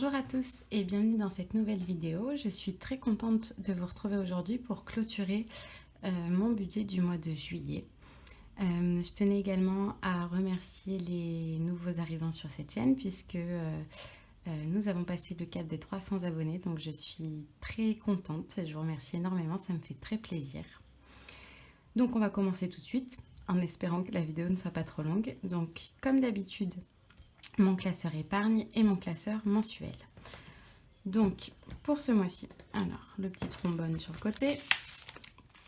Bonjour à tous et bienvenue dans cette nouvelle vidéo. Je suis très contente de vous retrouver aujourd'hui pour clôturer mon budget du mois de juillet. Je tenais également à remercier les nouveaux arrivants sur cette chaîne puisque nous avons passé le cap des 300 abonnés, donc je suis très contente. Je vous remercie énormément, ça me fait très plaisir. Donc on va commencer tout de suite en espérant que la vidéo ne soit pas trop longue. Donc comme d'habitude, mon classeur épargne et mon classeur mensuel. Donc pour ce mois-ci, alors le petit trombone sur le côté.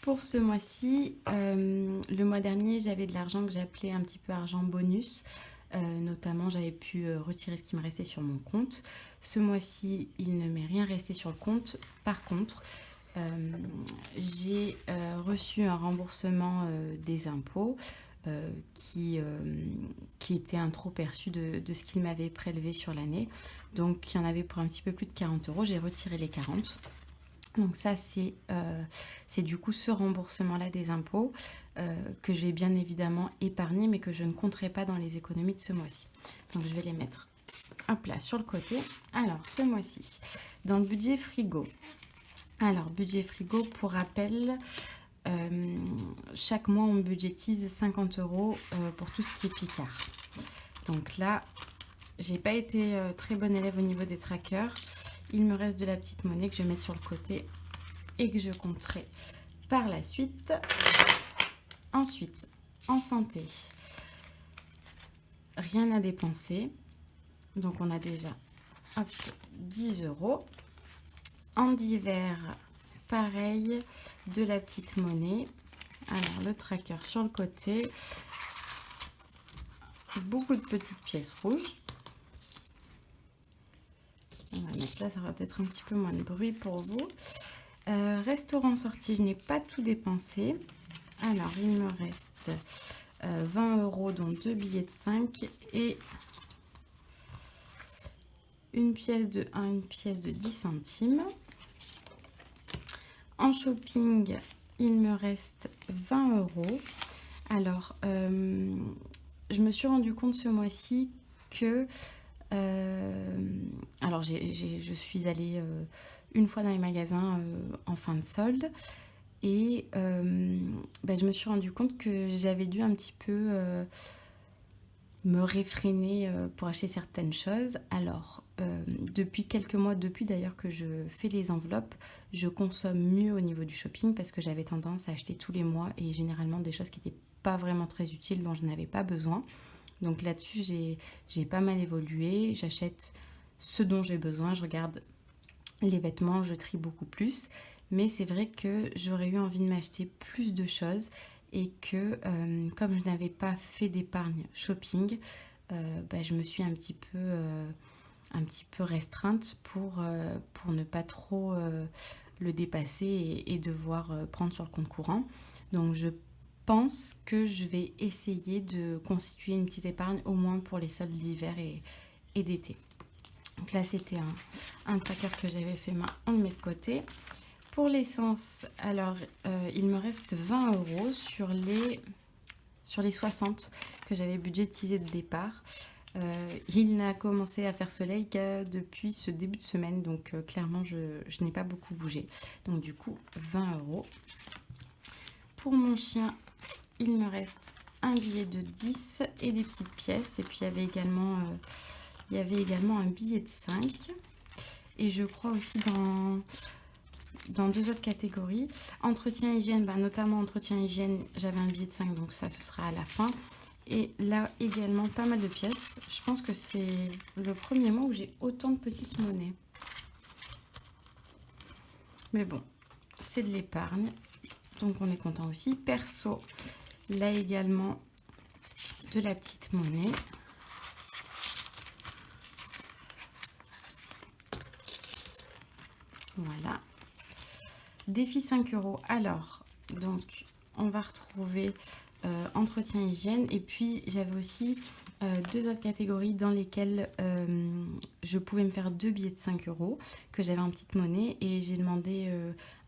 Pour ce mois-ci, le mois dernier, j'avais de l'argent que j'appelais un petit peu argent bonus. Notamment, j'avais pu retirer ce qui me restait sur mon compte. Ce mois-ci, il ne m'est rien resté sur le compte. Par contre, j'ai reçu un remboursement des impôts qui était un trop perçu de ce qu'il m'avait prélevé sur l'année. Donc, il y en avait pour un petit peu plus de 40 euros. J'ai retiré les 40. Donc ça, c'est du coup ce remboursement-là des impôts que je vais bien évidemment épargner, mais que je ne compterai pas dans les économies de ce mois-ci. Donc je vais les mettre hop là sur le côté. Alors ce mois-ci, dans le budget frigo. Alors budget frigo, pour rappel, chaque mois on budgétise 50 euros pour tout ce qui est Picard. Donc là, j'ai pas été très bonne élève au niveau des trackers. Il me reste de la petite monnaie que je mets sur le côté et que je compterai par la suite. Ensuite, en santé, rien à dépenser. Donc on a déjà hop, 10 euros. En divers, pareil, de la petite monnaie. Alors le tracker sur le côté. Beaucoup de petites pièces rouges. On va mettre là, ça va peut-être un petit peu moins de bruit pour vous. Restaurant sorti, je n'ai pas tout dépensé. Alors, il me reste 20 euros, dont 2 billets de 5 et une pièce de 1, une pièce de 10 centimes. En shopping, il me reste 20 euros. Alors, je me suis rendu compte ce mois-ci que... alors, je suis allée une fois dans les magasins en fin de solde et je me suis rendu compte que j'avais dû un petit peu me réfréner pour acheter certaines choses. Alors, depuis quelques mois, depuis d'ailleurs que je fais les enveloppes, je consomme mieux au niveau du shopping parce que j'avais tendance à acheter tous les mois et généralement des choses qui n'étaient pas vraiment très utiles, dont je n'avais pas besoin. Donc là-dessus, j'ai pas mal évolué. J'achète ce dont j'ai besoin. Je regarde les vêtements, je trie beaucoup plus. Mais c'est vrai que j'aurais eu envie de m'acheter plus de choses et que comme je n'avais pas fait d'épargne shopping, je me suis un petit peu restreinte pour ne pas trop le dépasser et devoir prendre sur le compte courant. Donc je pense que je vais essayer de constituer une petite épargne au moins pour les soldes d'hiver et d'été. Donc là c'était un tracker que j'avais fait main, on le met de côté. Pour l'essence, alors il me reste 20 euros sur les 60 que j'avais budgétisé de départ. Il n'a commencé à faire soleil que depuis ce début de semaine, donc clairement je n'ai pas beaucoup bougé. Donc du coup 20 euros. Pour mon chien, il me reste un billet de 10 et des petites pièces. Et puis il y avait également un billet de 5. Et je crois aussi dans deux autres catégories. Entretien hygiène, notamment entretien hygiène, j'avais un billet de 5, donc ça ce sera à la fin. Et là également pas mal de pièces. Je pense que c'est le premier mois où j'ai autant de petites monnaies. Mais bon, c'est de l'épargne. Donc on est content aussi. Perso, là également de la petite monnaie. Voilà. Défi 5 euros. Alors, donc on va retrouver entretien hygiène. Et puis j'avais aussi deux autres catégories dans lesquelles je pouvais me faire 2 billets de 5 euros que j'avais en petite monnaie. Et j'ai demandé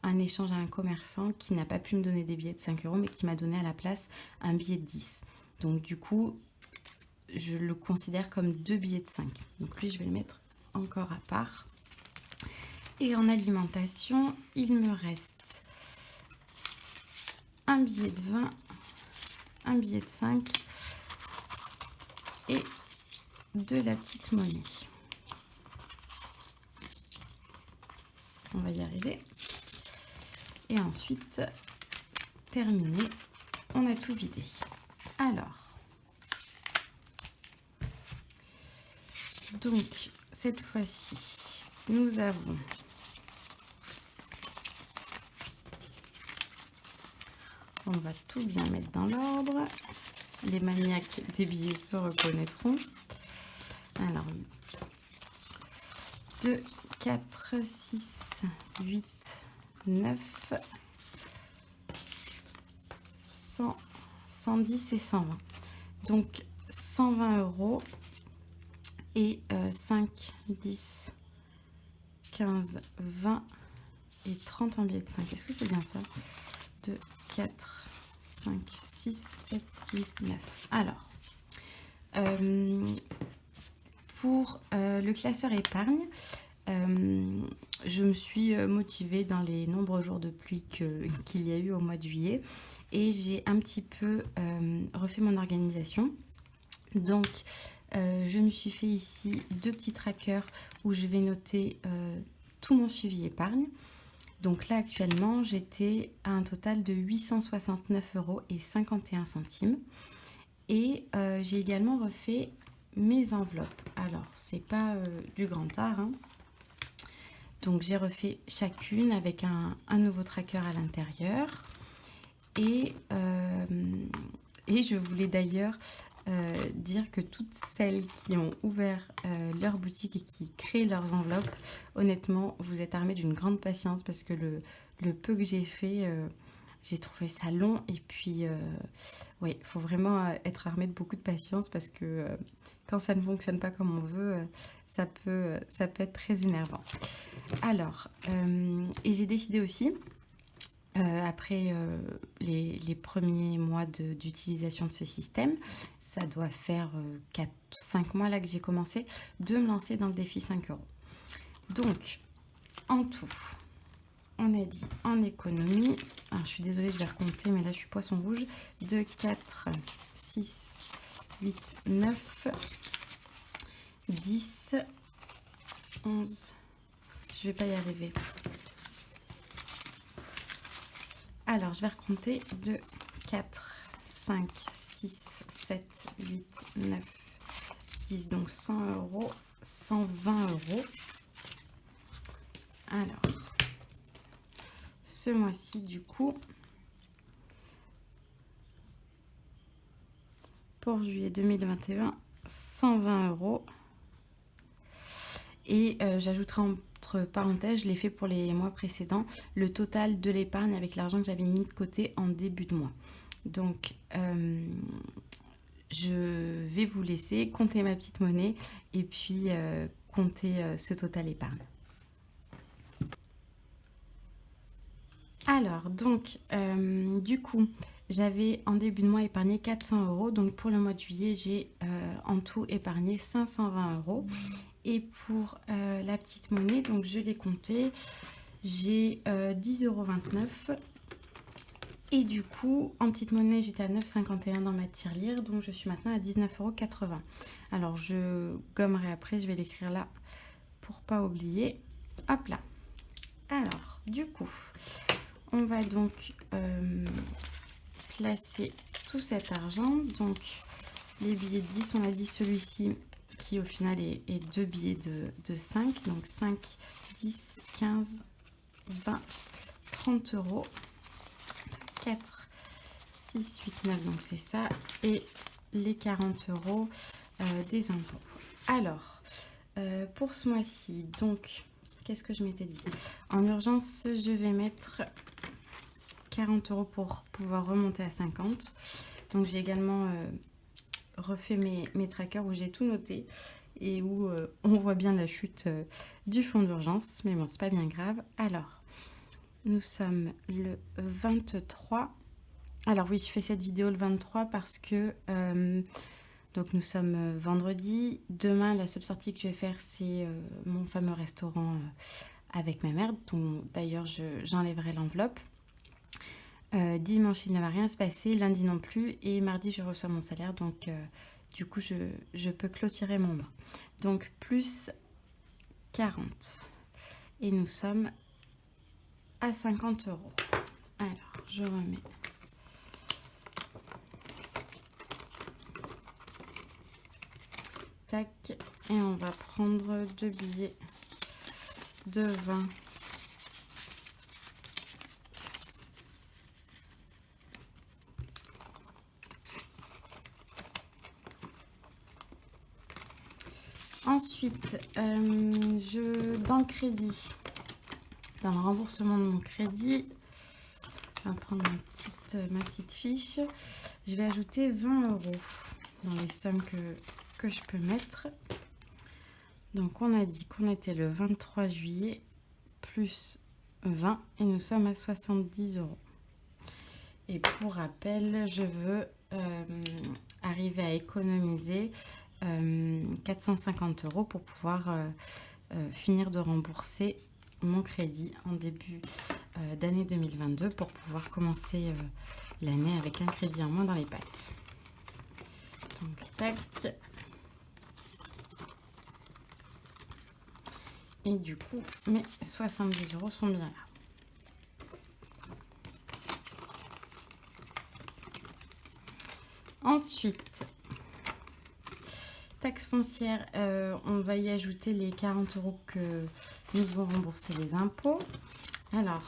un échange à un commerçant qui n'a pas pu me donner des billets de 5 euros mais qui m'a donné à la place un billet de 10. Donc du coup, je le considère comme 2 billets de 5. Donc lui, je vais le mettre encore à part. Et en alimentation, il me reste un billet de 20, un billet de 5 et de la petite monnaie. On va y arriver. Et ensuite, terminé, on a tout vidé. Alors, donc cette fois-ci, nous avons on va tout bien mettre dans l'ordre. Les maniaques des billets se reconnaîtront. Alors, 2, 4, 6, 8, 9, 100, 110 et 120. Donc, 120 € et 5, 10, 15, 20 et 30 en billets de 5. Est-ce que c'est bien ça? 2, 4, 5, 6, 7, 8, 9. Alors, pour le classeur épargne, je me suis motivée dans les nombreux jours de pluie qu'il y a eu au mois de juillet et j'ai un petit peu refait mon organisation. Donc, je me suis fait ici 2 petits trackers où je vais noter tout mon suivi épargne. Donc là, actuellement, j'étais à un total de 869,51 € et j'ai également refait mes enveloppes. Alors, c'est pas du grand art, hein. Donc, j'ai refait chacune avec un nouveau tracker à l'intérieur. Et je voulais d'ailleurs dire que toutes celles qui ont ouvert leur boutique et qui créent leurs enveloppes, honnêtement, vous êtes armées d'une grande patience parce que le peu que j'ai fait, j'ai trouvé ça long. Et puis, ouais, il faut vraiment être armé de beaucoup de patience parce que quand ça ne fonctionne pas comme on veut, ça peut être très énervant. Alors, et j'ai décidé aussi, après les premiers mois d'utilisation de ce système, ça doit faire 4-5 mois là que j'ai commencé, de me lancer dans le défi 5 €. Donc, en tout, on a dit en économie, alors je suis désolée, je vais recompter, mais là je suis poisson rouge, 2, 4, 6, 8, 9, 10, 11, je vais pas y arriver. Alors, je vais recompter 2, 4, 5, 6, 7, 8, 9, 10, donc 100 €, 120 €. Alors, ce mois-ci, du coup, pour juillet 2021, 120 €. Et j'ajouterai entre parenthèses, je l'ai fait pour les mois précédents, le total de l'épargne avec l'argent que j'avais mis de côté en début de mois. Donc, je vais vous laisser compter ma petite monnaie et puis compter ce total épargne. Alors, donc, du coup, j'avais en début de mois épargné 400 €. Donc, pour le mois de juillet, j'ai en tout épargné 520 €. Et pour la petite monnaie, donc je l'ai compté, j'ai 10,29 €. Et du coup, en petite monnaie, j'étais à 9,51 € dans ma tirelire, donc je suis maintenant à 19,80 €. Alors, je gommerai après, je vais l'écrire là pour pas oublier. Hop là. Alors, du coup, on va donc placer tout cet argent. Donc, les billets de 10, on a dit celui-ci qui au final est 2 billets de 5. Donc 5, 10, 15, 20, 30 €. 4, 6, 8, 9, donc c'est ça. Et les 40 € des impôts. Alors, pour ce mois-ci, donc, qu'est-ce que je m'étais dit? En urgence, je vais mettre 40 € pour pouvoir remonter à 50. Donc, j'ai également refait mes trackers où j'ai tout noté et où on voit bien la chute du fonds d'urgence. Mais bon, c'est pas bien grave. Alors, nous sommes le 23. Alors oui, je fais cette vidéo le 23 parce que Donc nous sommes vendredi. Demain, la seule sortie que je vais faire, c'est mon fameux restaurant avec ma mère, dont d'ailleurs j'enlèverai l'enveloppe. Dimanche, il ne va rien se passer, lundi non plus, et mardi, je reçois mon salaire, donc du coup, je peux clôturer mon mois. Donc, plus 40. Et nous sommes à 50 euros. Alors, je remets. Tac, et on va prendre 2 billets de 20. Ensuite, dans le crédit, dans le remboursement de mon crédit, on va prendre ma petite fiche. Je vais ajouter 20 euros dans les sommes que je peux mettre. Donc, on a dit qu'on était le 23 juillet, plus 20, et nous sommes à 70 euros. Et pour rappel, je veux arriver à économiser 450 euros pour pouvoir finir de rembourser mon crédit en début d'année 2022 pour pouvoir commencer l'année avec un crédit en moins dans les pattes. Donc, tac. Et du coup, mes 70 euros sont bien là. Ensuite, taxe foncière, on va y ajouter les 40 euros que nous devons rembourser les impôts. Alors,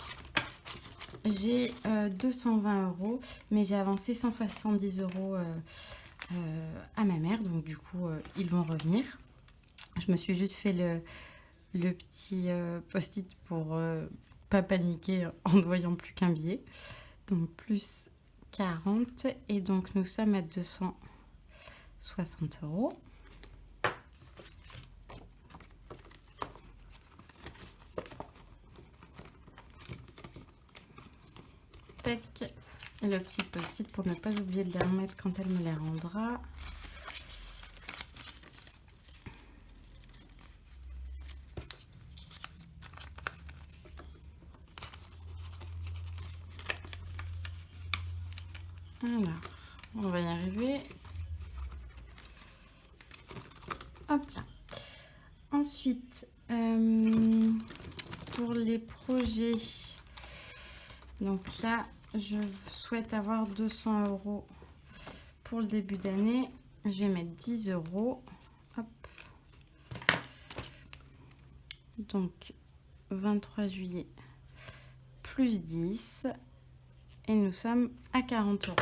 j'ai 220 euros, mais j'ai avancé 170 euros à ma mère, donc du coup, ils vont revenir. Je me suis juste fait le petit post-it pour pas paniquer en ne voyant plus qu'un billet. Donc, plus 40, et donc nous sommes à 260 euros. Tac, et le petit post-it pour ne pas oublier de les remettre quand elle me les rendra. Alors, on va y arriver. Hop là. Ensuite, pour les projets, donc là, je souhaite avoir 200 euros pour le début d'année. Je vais mettre 10 euros. Hop. Donc, 23 juillet, plus 10. Et nous sommes à 40 euros.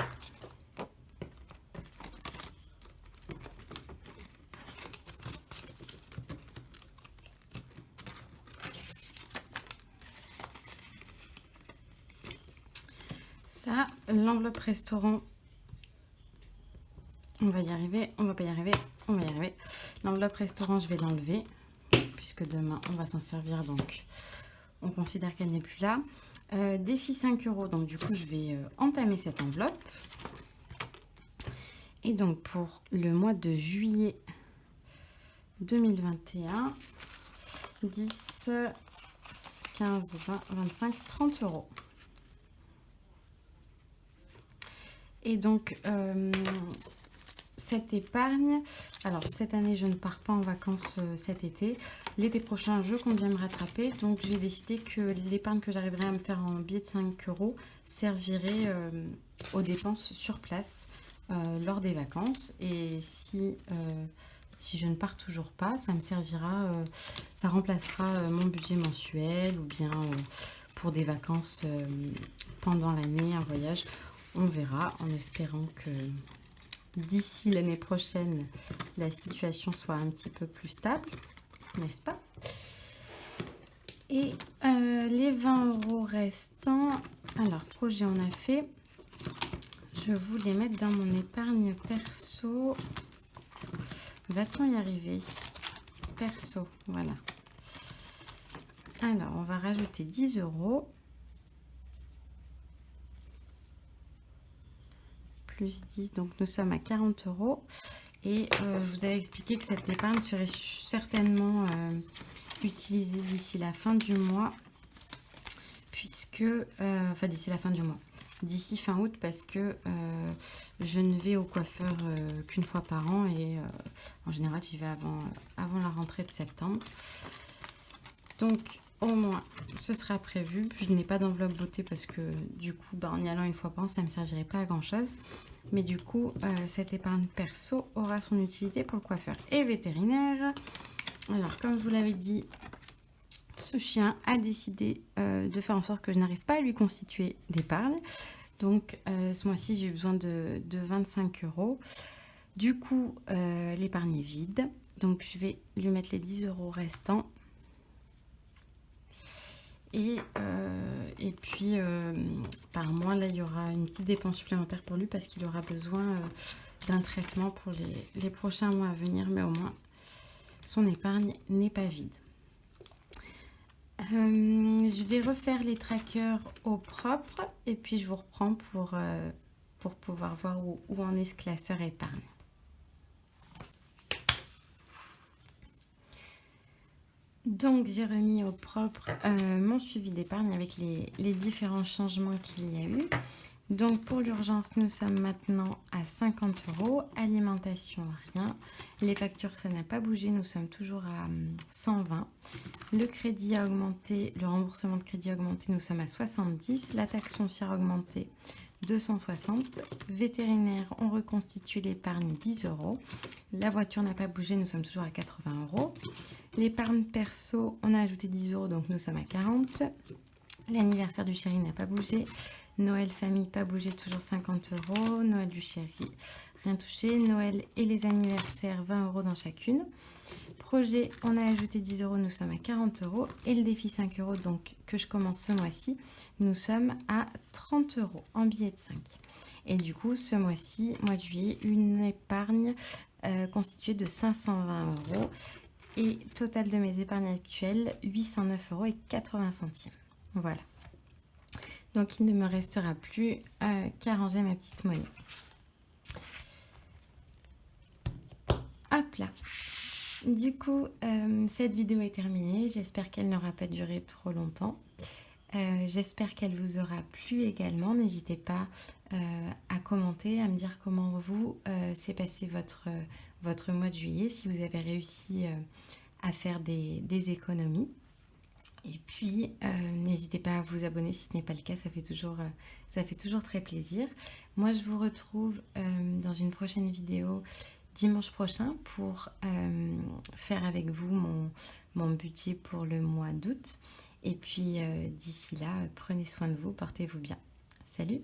Ça, l'enveloppe restaurant, on va y arriver, on va pas y arriver, on va y arriver. L'enveloppe restaurant, je vais l'enlever, puisque demain, on va s'en servir, donc on considère qu'elle n'est plus là. Défi 5 euros, donc du coup, je vais entamer cette enveloppe. Et donc, pour le mois de juillet 2021, 10, 15, 20, 25, 30 euros. Et donc, cette épargne, alors cette année, je ne pars pas en vacances cet été. L'été prochain, je compte bien me rattraper. Donc, j'ai décidé que l'épargne que j'arriverai à me faire en billet de 5 euros servirait aux dépenses sur place lors des vacances. Et si je ne pars toujours pas, ça me servira, ça remplacera mon budget mensuel ou bien pour des vacances pendant l'année, un voyage. On verra, en espérant que d'ici l'année prochaine, la situation soit un petit peu plus stable, n'est-ce pas? Et les 20 euros restants, alors projet on a fait, je voulais mettre dans mon épargne perso. Va-t-on y arriver? Perso, voilà. Alors, on va rajouter 10 euros. Plus 10, donc nous sommes à 40 euros. Et je vous avais expliqué que cette épargne serait certainement utilisée d'ici la fin du mois, puisque, enfin d'ici la fin du mois, d'ici fin août, parce que je ne vais au coiffeur qu'une fois par an et en général j'y vais avant la rentrée de septembre. Donc au moins ce sera prévu. Je n'ai pas d'enveloppe beauté parce que du coup en y allant une fois par an ça ne me servirait pas à grand chose. Mais du coup cette épargne perso aura son utilité pour le coiffeur et vétérinaire. Alors comme je vous l'avais dit, ce chien a décidé de faire en sorte que je n'arrive pas à lui constituer d'épargne. Donc ce mois-ci j'ai eu besoin de 25 €. Du coup l'épargne est vide. Donc je vais lui mettre les 10 € restants. Et puis par mois là il y aura une petite dépense supplémentaire pour lui parce qu'il aura besoin d'un traitement pour les prochains mois à venir. Mais au moins son épargne n'est pas vide. Je vais refaire les trackers au propre et puis je vous reprends pour pouvoir voir où en est ce classeur épargne. Donc j'ai remis au propre mon suivi d'épargne avec les différents changements qu'il y a eu. Donc pour l'urgence, nous sommes maintenant à 50 €. Alimentation, rien. Les factures, ça n'a pas bougé. Nous sommes toujours à 120. Le crédit a augmenté. Le remboursement de crédit a augmenté. Nous sommes à 70. La taxe foncière a augmenté. 260. Vétérinaire, on reconstitue l'épargne 10 €. La voiture n'a pas bougé. Nous sommes toujours à 80 €. L'épargne perso, on a ajouté 10 €. Donc nous sommes à 40. L'anniversaire du chéri n'a pas bougé. Noël famille, pas bougé, toujours 50 €. Noël du chéri, rien touché. Noël et les anniversaires, 20 € dans chacune. Projet, on a ajouté 10 €, nous sommes à 40 €. Et le défi 5 €, donc que je commence ce mois-ci, nous sommes à 30 € en billets de 5. Et du coup, ce mois-ci, mois de juillet, une épargne constituée de 520 €. Et total de mes épargnes actuelles, 809,80 €. Voilà. Donc il ne me restera plus qu'à ranger ma petite monnaie. Hop là. Du coup, cette vidéo est terminée. J'espère qu'elle n'aura pas duré trop longtemps. J'espère qu'elle vous aura plu également. N'hésitez pas à commenter, à me dire comment vous s'est passé votre mois de juillet, si vous avez réussi à faire des économies. Et puis, n'hésitez pas à vous abonner si ce n'est pas le cas, ça fait toujours très plaisir. Moi, je vous retrouve dans une prochaine vidéo dimanche prochain pour faire avec vous mon budget pour le mois d'août. Et puis, d'ici là, prenez soin de vous, portez-vous bien. Salut!